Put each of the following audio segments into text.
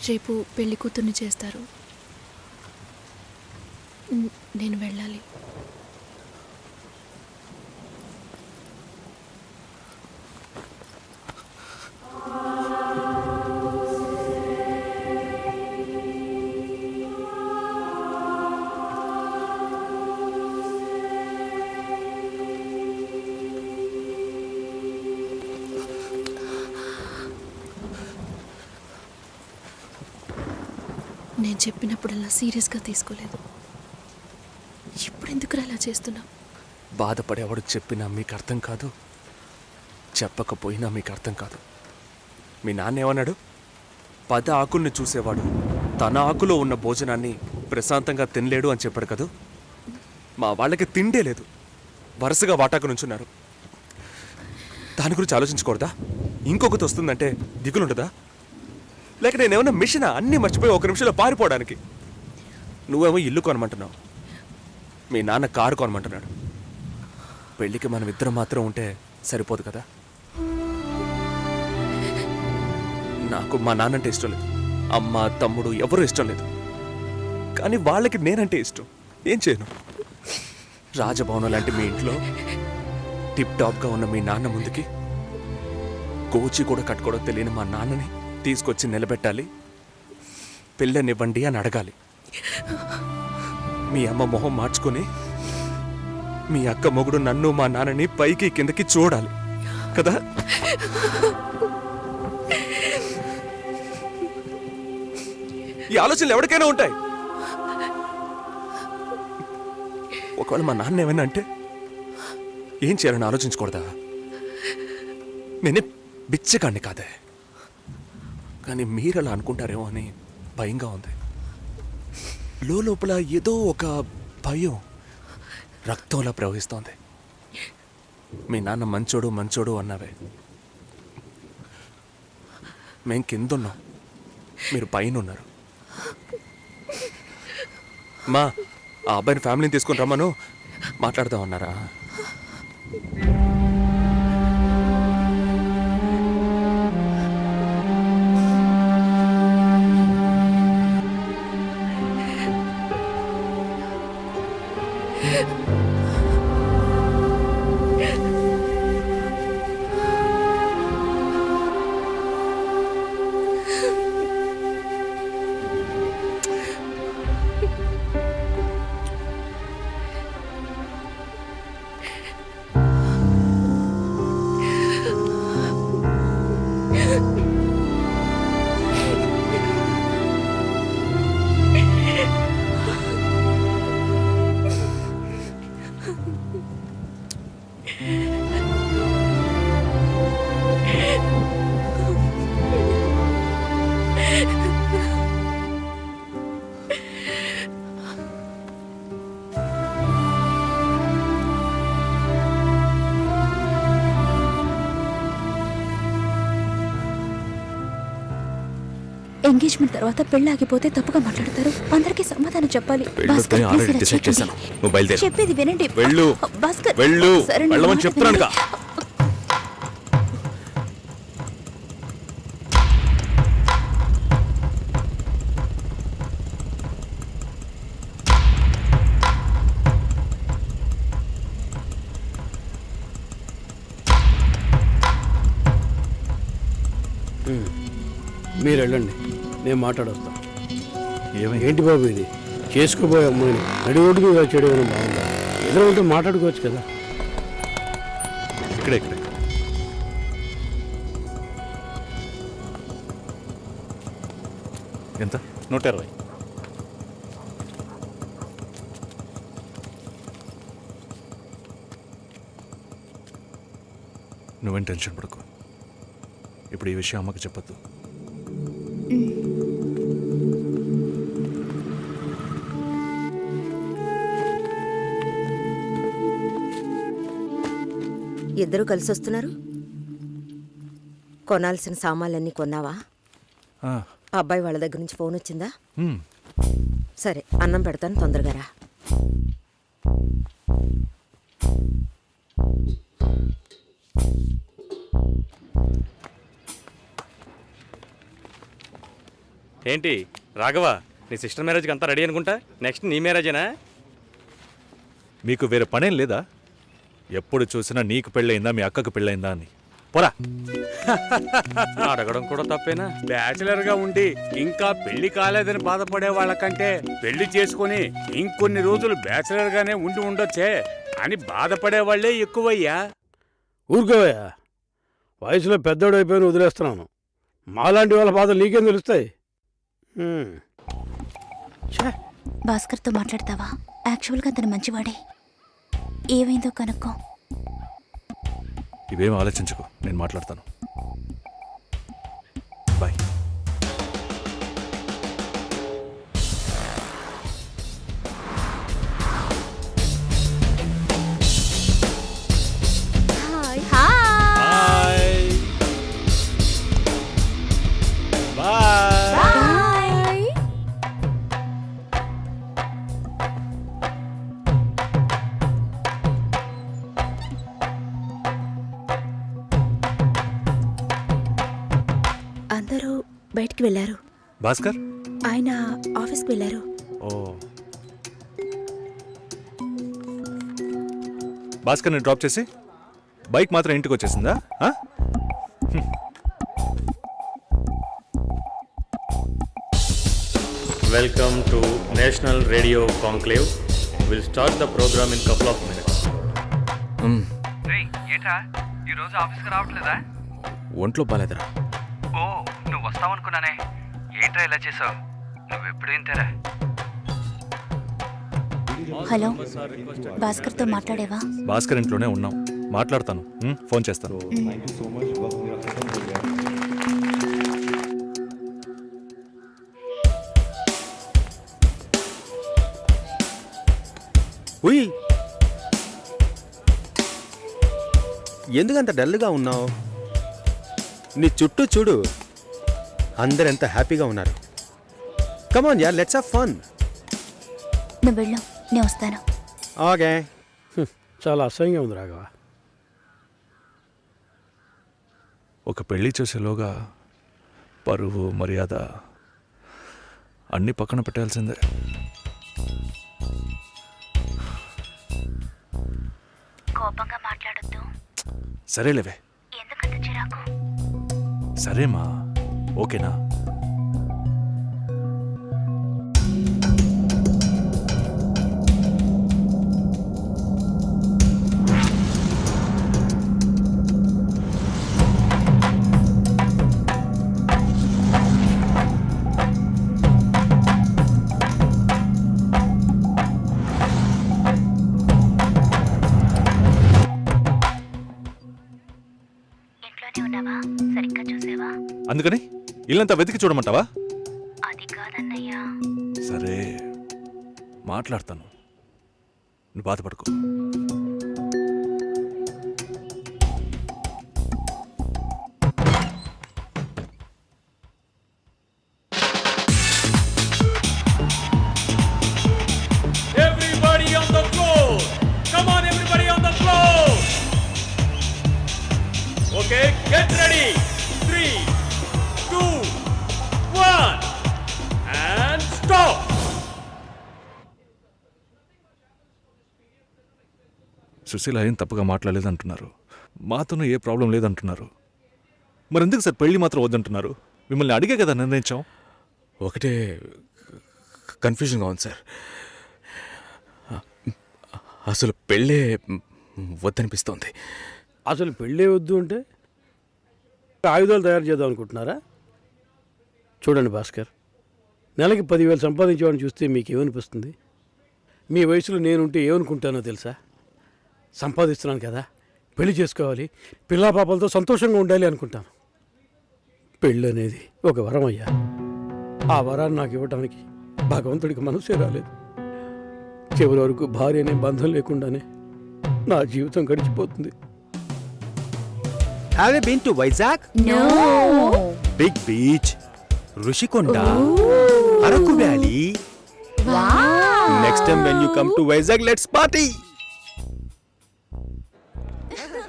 రేపు పెళ్లి కూతుర్ని చేస్తారు. నేను వెళ్ళాలి. నేను చెప్పినప్పుడల్లా సీరియస్గా తీసుకోలేదు. ఇప్పుడు ఎందుకు అలా చేస్తున్నా? బాధపడేవాడు చెప్పినా మీకు అర్థం కాదు, చెప్పకపోయినా మీకు అర్థం కాదు. మీ నాన్న ఏమన్నాడు? 10 ఆకుల్ని చూసేవాడు తన ఆకులో ఉన్న భోజనాన్ని ప్రశాంతంగా తినలేడు అని చెప్పాడు కదా. మా వాళ్ళకి తిండే లేదు, వరుసగా వాటాకు నుంచున్నారు. దాని గురించి ఆలోచించకూడదా? ఇంకొకటి వస్తుందంటే దిగులుంటుందా? లేక నేనేమన్నా మిషనా అన్నీ మర్చిపోయి 1 నిమిషంలో పారిపోవడానికి? నువ్వేమో ఇల్లు కొనమంటున్నావు, మీ నాన్న కారు కొనమంటున్నాడు. పెళ్ళికి మనం ఇద్దరం మాత్రం ఉంటే సరిపోదు కదా. నాకు మా నాన్నంటే ఇష్టం లేదు, అమ్మ తమ్ముడు ఎవరూ ఇష్టం లేదు. కానీ వాళ్ళకి నేనంటే ఇష్టం. ఏం చేయను? రాజభవనం లాంటి మీ ఇంట్లో టిప్ టాప్గా ఉన్న మీ నాన్న ముందుకి కోచి కూడా కట్టుకోవడం తెలియని మా నాన్నని తీసుకొచ్చి నిలబెట్టాలి, పిల్లనివ్వండి అని అడగాలి. మీ అమ్మ మొహం మార్చుకొని మీ అక్క మొగుడు నన్ను మా నాన్నని పైకి కిందకి చూడాలి కదా. ఈ ఆలోచనలు ఎవరికైనా ఉంటాయి. ఒకవేళ మా నాన్న ఏమైనా అంటే ఏం చేయాలని ఆలోచించకూడదా? నేనే బిచ్చగాన్ని కాదే, కానీ మీరు అలా అనుకుంటారేమో అని భయంగా ఉంది. లోపల ఏదో ఒక భయం రక్తంలా ప్రవహిస్తోంది. మీ నాన్న మంచోడు మంచోడు అన్నావే, మేం కిందున్నాం, మీరు పైన ఉన్నారు. మా ఆ అబ్బాయిని ఫ్యామిలీని తీసుకుని రమ్మను, మాట్లాడదామన్నారా? ఎంగేజ్మెంట్ తర్వాత పెళ్లి ఆగిపోతే తప్పుగా మాట్లాడతారు. అందరికీ సమాధానం చెప్పాలి. చెప్పేది వినండి. చెప్తున్నాను. మీరు వెళ్ళండి, నేను మాట్లాడొస్తాను. ఏంటి బాబు ఇది? చేసుకోబోయే అమ్మాయిని నడి ఒడ్డుకు చేయడం ఏమైనా బాగుందా? ఎదురు ఉంటే మాట్లాడుకోవచ్చు కదా. ఇక్కడే ఎంత? 120. నువ్వేం టెన్షన్ పడకు. ఇప్పుడు ఈ విషయం అమ్మకి చెప్పొద్దు. ఇద్దరు కలిసి వస్తున్నారు. కొనాల్సిన సామాన్లన్నీ కొన్నావా? అబ్బాయి వాళ్ళ దగ్గర నుంచి ఫోన్ వచ్చిందా? సరే, అన్నం పెడతాను, తొందరగా రా. ఏంటి రాఘవ, నీ సిస్టర్ మ్యారేజ్కి అంతా రెడీ అనుకుంటా. నెక్స్ట్ నీ మ్యారేజేనా? మీకు వేరే పనేం లేదా? ఎప్పుడు చూసినా నీకు పెళ్ళయిందా మీ అక్కకు పెళ్ళయిందా అని. పోరా. అడగడం కూడా తప్పేనా? బ్యాచిలర్ గా ఉండి ఇంకా పెళ్లి కాలేదని బాధపడే వాళ్ళకంటే పెళ్లి చేసుకుని ఇంకొన్ని రోజులు బ్యాచిలర్ గానే ఉండి ఉండొచ్చే అని బాధపడే వాళ్లే ఎక్కువయ్యా. ఊరుకోవయ్యా, వయసులో పెద్దోడు అయిపోయిన వదిలేస్తున్నాను. మాలాంటి వాళ్ళ బాధలు నీకేం తెలుస్తాయి? భాస్కర్తో మాట్లాడతావా? యాక్చువల్గా అతను మంచివాడే. ఏమైందో కనుక్కో. ఇవేం ఆలోచించుకో, నేను మాట్లాడతాను. బాయ్. హాయ్. బాయ్. అందరూ బయటికి వెళ్ళారు. భాస్కర్. ఆయన ఆఫీస్కి వెళ్ళారు. ఓ, భాస్కర్ని డ్రాప్ చేసి బైక్ మాత్రం ఇంటికి వచ్చేసిందా? Welcome to national radio conclave. Will start the program in couple of minutes. ఏంట్రా ఈరోజు ఆఫీస్కి రావట్లేదా? ఒంట్లో బాలేదురా. ఓ, నువ్వు వస్తావనుకున్నానే. ఏంట్రా ఇలా చేసావు? నువ్వు ఎప్పుడు ఇంతేరా? హలో, భాస్కర్తో మాట్లాడేవా? భాస్కర్ ఇంట్లోనే ఉన్నాం, మాట్లాడతాను. ఫోన్ చేస్తాను. ఉయ్, ఎందుకంత డల్గా ఉన్నావు? నీ చుట్టూ చూడు, అందరెంత హ్యాపీగా ఉన్నారు. Come on yeah, let's have fun. నువ్వు వెళ్ళు, నేను వస్తాను. ఓకే. చాలా అసహ్యంగా ఉంది రాఘవ. ఒక పెళ్లి చేసేలోగా పరువు మర్యాద అన్నీ పక్కన పెట్టాల్సిందే. కోపంగా మాట్లాడొద్దు. సరేలేవే. ఎందుకంత చిరాకు? సరేమా, ఓకేనా? ఇంట్లోనే ఉన్నావా? సరిగ్గా చూసావా? అందుకని ఇల్లంతా వెతికి చూడమంటావా? అది కాదన్నయ్యా. సరే, మాట్లాడతాను, నువ్వు బాధపడుకో. Everybody on the floor! Come on, everybody on the floor! Okay, get ready! 3, 2, 1, and stop! Susheela ఏం తప్పుగా మాట్లాడలేదంటున్నారు, మాతోనూ ఏ ప్రాబ్లం లేదంటున్నారు. మరెందుకు సార్ పెళ్లి మాత్రం వద్దంటున్నారు? మిమ్మల్ని అడిగే కదా నిర్ణయించాం. ఒకటే కన్ఫ్యూజన్గా ఉంది సార్. అసలు పెళ్ళే వద్దనిపిస్తోంది. అసలు పెళ్ళే వద్దు అంటే ఆయుధాలు తయారు చేద్దాం అనుకుంటున్నారా? చూడండి భాస్కర్, నెలకి 10,000 సంపాదించేవాడిని చూస్తే మీకేమనిపిస్తుంది? మీ వయసులో నేనుంటే ఏమనుకుంటానో తెలుసా? సంపాదిస్తున్నాను కదా, పెళ్లి చేసుకోవాలి, పిల్లా పాపలతో సంతోషంగా ఉండాలి అనుకుంటాను. పెళ్ళి అనేది ఒక వరం అయ్యా. ఆ వరాన్ని నాకు ఇవ్వడానికి భగవంతుడికి మనసే రాలేదు. చివరి వరకు భార్య అనే బంధం లేకుండానే నా జీవితం గడిచిపోతుంది. Have you been to Vizag? No. Big beach, Rushikonda, Araku valley. Next time when you come to Vizag, let's party.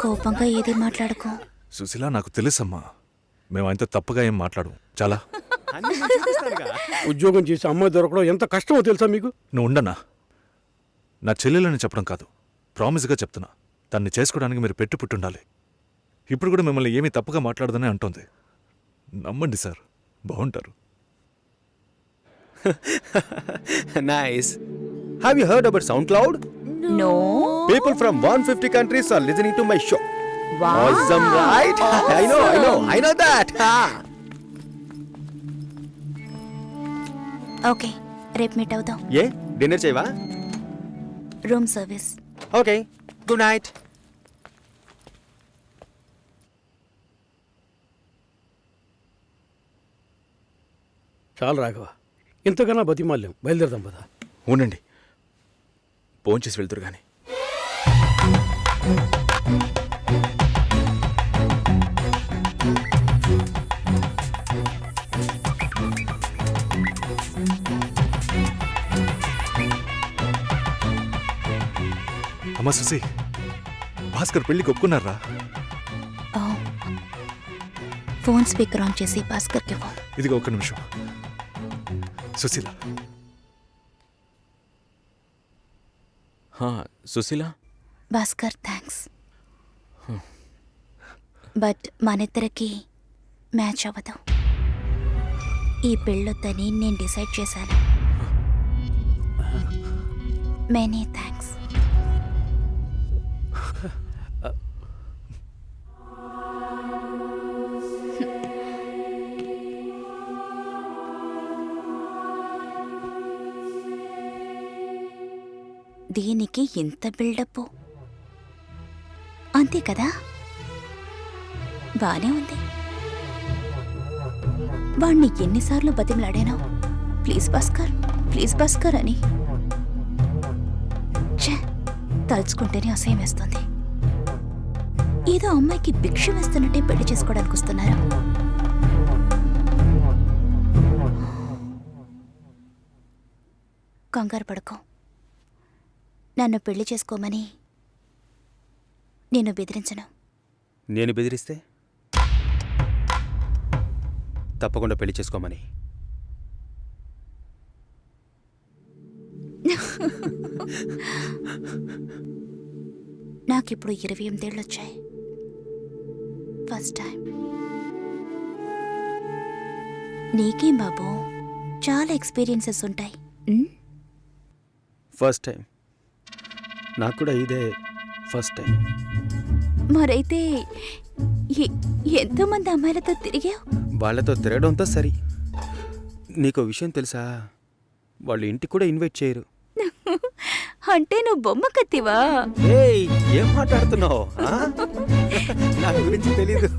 కోపంగా ఏది మాట్లాడుకో. సుశీల, నాకు తెలుసమ్మా, మేము ఆయనతో తప్పుగా ఏం మాట్లాడు. చాలా అన్నీ నేను చూపిస్తానుగా. ఉద్యోగం చేసి అమ్మాయి దొరకడం ఎంత కష్టమో తెలుసా మీకు? నువ్వు ఉండన్నా. నా చెల్లెలని చెప్పడం కాదు, ప్రామిస్గా చెప్తున్నా. తన్ని చేసుకోవడానికి మీరు పెట్టి పుట్టుండాలి. ఇప్పుడు కూడా మిమ్మల్ని ఏమీ తప్పుగా మాట్లాడదని అంటోంది. నమ్మండి సార్, బాగుంటారు. Nice. Have you heard about SoundCloud? No. People from 150 countries are listening to my show. Awesome, right? I know that. Okay, రేపు మీట్ అవుదాం. ఏ డిన్నర్ చేయవా? Room service. Okay, good night. చాలు రాఘవ, ఇంతకన్నా బతిమాల్యం. బయలుదేరదాం పదా. ఉండండి, ఫోన్ చేసి వెళ్తురు కానీ. అమ్మా సుసి, భాస్కర్ పెళ్ళికి ఒప్పుకున్నారా? ఫోన్ స్పీకర్ ఆన్ చేసి భాస్కర్కి ఫోన్. ఇదిగో ఒక్క నిమిషం. సుశీల, సుశీల, భాస్కర్ థ్యాంక్స్, బట్ మనిద్దరికి మ్యాచ్ అవ్వదు. ఈ పెళ్ళొద్దని నేను డిసైడ్ చేశాను. Many thanks. దీనికి ఇంత బిల్డప్ అంతే కదా? బానే ఉంది. వాణ్ణి ఎన్నిసార్లు బతిమలాడాను, ప్లీజ్ భాస్కర్, ప్లీజ్ భాస్కర్ అని. ఛే, తలుచుకుంటేనే అసహ్యం వేస్తుంది. ఏదో అమ్మాయికి భిక్ష వేస్తున్నట్టే పెళ్లి చేసుకోవడానికి వస్తున్నారు. కంగారు పడుకో. నన్ను పెళ్లి చేసుకోమని నేను బెదిరించను. నేను బెదిరిస్తే తప్పకుండా పెళ్లి చేసుకోమని. నాకిప్పుడు 28 ఏళ్ళు వచ్చాయి. First time. నీకేం బాబు, చాలా ఎక్స్పీరియన్సెస్ ఉంటాయి. First time. నాకు కూడా ఇదే ఫస్ట్ టైం. మరైతే ఎంతోమంది అమ్మాయిలతో తిరిగావు? వాళ్ళతో తిరగడంతో సరి. నీకో విషయం తెలుసా? వాళ్ళు ఇంటికి కూడా ఇన్వైట్ చేయరు. అంటే నువ్వు బొమ్మ కత్తివా? ఏయ్, ఏం మాట్లాడుతున్నావు? నా గురించి తెలీదు.